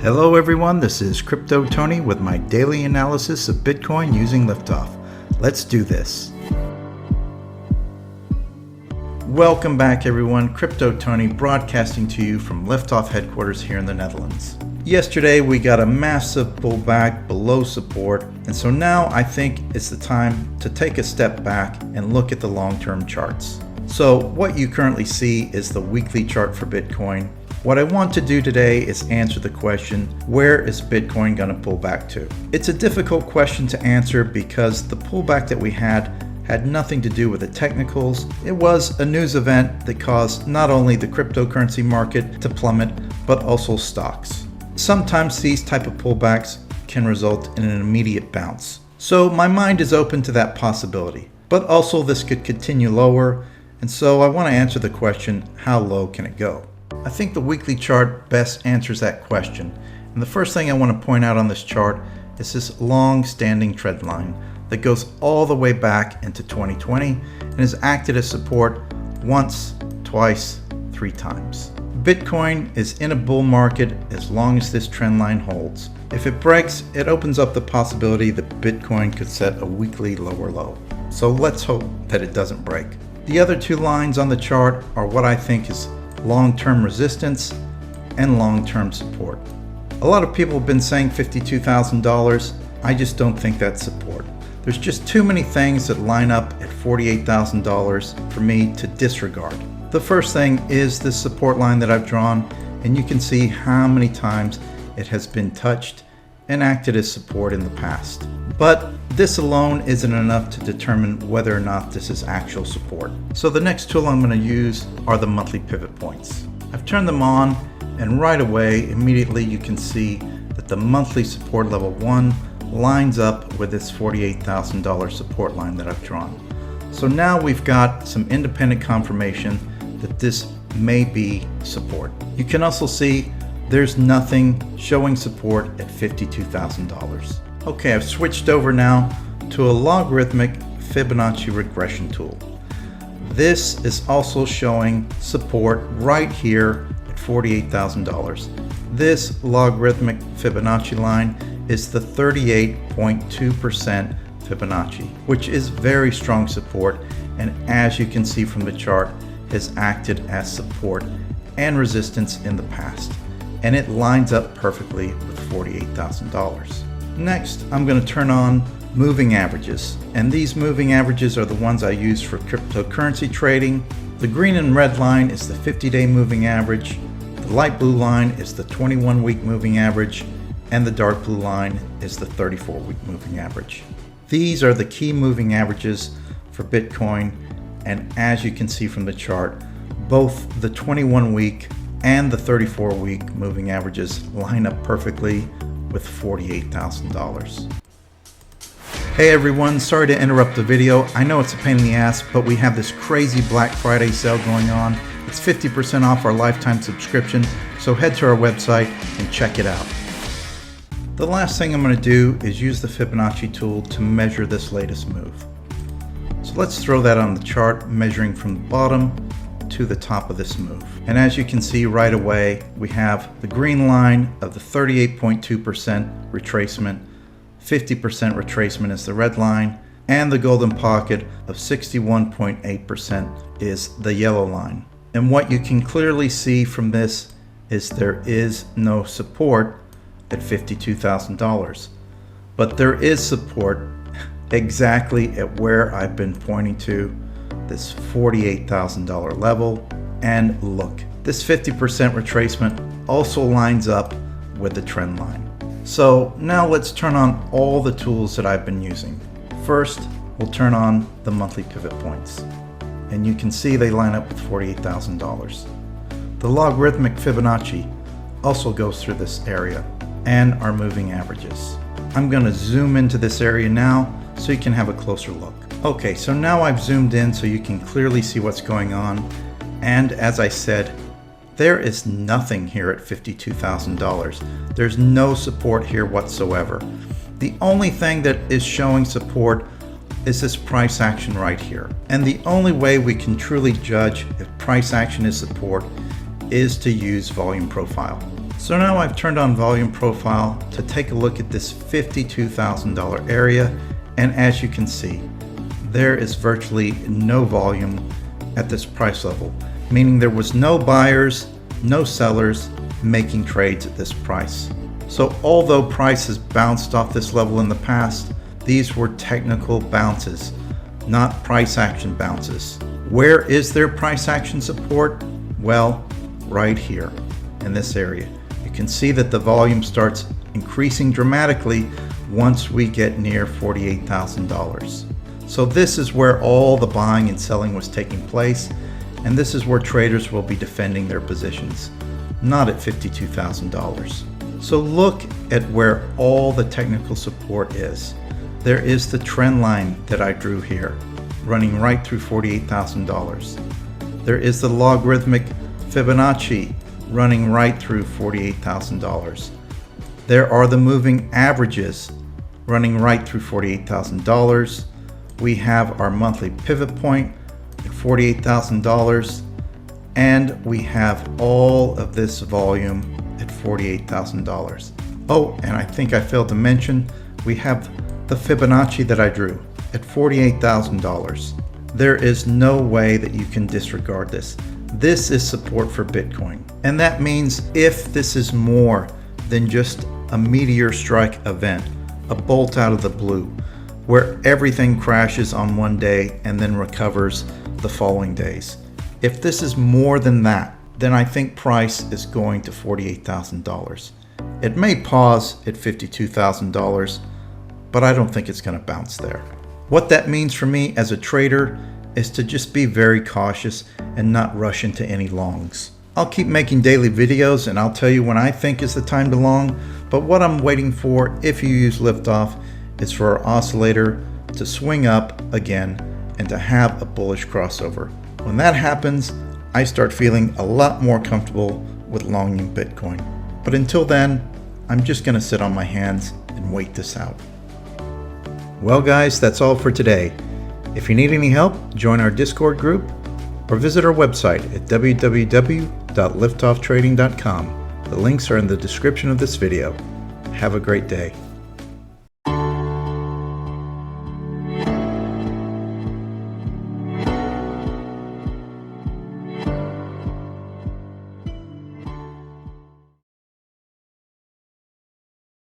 Hello everyone, this is Crypto Tony with my daily analysis of Bitcoin using Liftoff. Let's do this. Welcome back everyone, Crypto Tony broadcasting to you from Liftoff headquarters here in the Netherlands. Yesterday we got a massive pullback below support, and so now I think it's the time to take a step back and look at the long-term charts. So what you currently see is the weekly chart for Bitcoin. What I want to do today is answer the question, where is Bitcoin going to pull back to? It's a difficult question to answer because the pullback that we had nothing to do with the technicals. It was a news event that caused not only the cryptocurrency market to plummet, but also stocks. Sometimes these type of pullbacks can result in an immediate bounce. So my mind is open to that possibility, but also this could continue lower. And so I want to answer the question, how low can it go? I think the weekly chart best answers that question. And the first thing I want to point out on this chart is this long-standing trend line that goes all the way back into 2020 and has acted as support once, twice, 3 times. Bitcoin is in a bull market as long as this trend line holds. If it breaks, it opens up the possibility that Bitcoin could set a weekly lower low. So let's hope that it doesn't break. The other 2 lines on the chart are what I think is long-term resistance and long-term support. A lot of people have been saying $52,000. I just don't think that's support. There's just too many things that line up at $48,000 for me to disregard. The first thing is this support line that I've drawn, and you can see how many times it has been touched and acted as support in the past. But this alone isn't enough to determine whether or not this is actual support. So the next tool I'm going to use are the monthly pivot points. I've turned them on, and right away, immediately you can see that the monthly support level 1 lines up with this $48,000 support line that I've drawn. So now we've got some independent confirmation that this may be support. You can also see there's nothing showing support at $52,000. Okay, I've switched over now to a logarithmic Fibonacci regression tool. This is also showing support right here at $48,000. This logarithmic Fibonacci line is the 38.2% Fibonacci, which is very strong support, and as you can see from the chart, has acted as support and resistance in the past, and it lines up perfectly with $48,000. Next, I'm going to turn on moving averages, and these moving averages are the ones I use for cryptocurrency trading. The green and red line is the 50-day moving average, the light blue line is the 21-week moving average, and the dark blue line is the 34-week moving average. These are the key moving averages for Bitcoin, and as you can see from the chart, both the 21-week and the 34-week moving averages line up perfectly with $48,000. Hey everyone, sorry to interrupt the video. I know it's a pain in the ass, but we have this crazy Black Friday sale going on. It's 50% off our lifetime subscription, so head to our website and check it out. The last thing I'm going to do is use the Fibonacci tool to measure this latest move. So let's throw that on the chart, measuring from the bottom to the top of this move. And as you can see right away, we have the green line of the 38.2% retracement, 50% retracement is the red line, and the golden pocket of 61.8% is the yellow line. And what you can clearly see from this is there is no support at $52,000, but there is support exactly at where I've been pointing to, this $48,000 level. And look, this 50% retracement also lines up with the trend line. So now let's turn on all the tools that I've been using. First, we'll turn on the monthly pivot points, and you can see they line up with $48,000. The logarithmic Fibonacci also goes through this area, and our moving averages. I'm going to zoom into this area now so you can have a closer look. Okay, so now I've zoomed in so you can clearly see what's going on, and as I said, there is nothing here at $52,000. There's no support here whatsoever. The only thing that is showing support is this price action right here. And the only way we can truly judge if price action is support is to use volume profile. So now I've turned on volume profile to take a look at this $52,000 area, and as you can see, there is virtually no volume at this price level, meaning there was no buyers, no sellers making trades at this price. So although price has bounced off this level in the past, these were technical bounces, not price action bounces. Where is their price action support? Well, right here in this area. You can see that the volume starts increasing dramatically once we get near $48,000. So this is where all the buying and selling was taking place, and this is where traders will be defending their positions, not at $52,000. So look at where all the technical support is. There is the trend line that I drew here, running right through $48,000. There is the logarithmic Fibonacci running right through $48,000. There are the moving averages running right through $48,000. We have our monthly pivot point at $48,000, and we have all of this volume at $48,000. Oh, and I think I failed to mention, we have the Fibonacci that I drew at $48,000. There is no way that you can disregard this. This is support for Bitcoin. And that means if this is more than just a meteor strike event, a bolt out of the blue, where everything crashes on one day and then recovers the following days. If this is more than that, then I think price is going to $48,000. It may pause at $52,000, but I don't think it's going to bounce there. What that means for me as a trader is to just be very cautious and not rush into any longs. I'll keep making daily videos and I'll tell you when I think is the time to long, but what I'm waiting for if you use liftoff is for our oscillator to swing up again and to have a bullish crossover. When that happens, I start feeling a lot more comfortable with longing Bitcoin. But until then, I'm just going to sit on my hands and wait this out. Well guys, that's all for today. If you need any help, join our Discord group or visit our website at www.liftofftrading.com. The links are in the description of this video. Have a great day.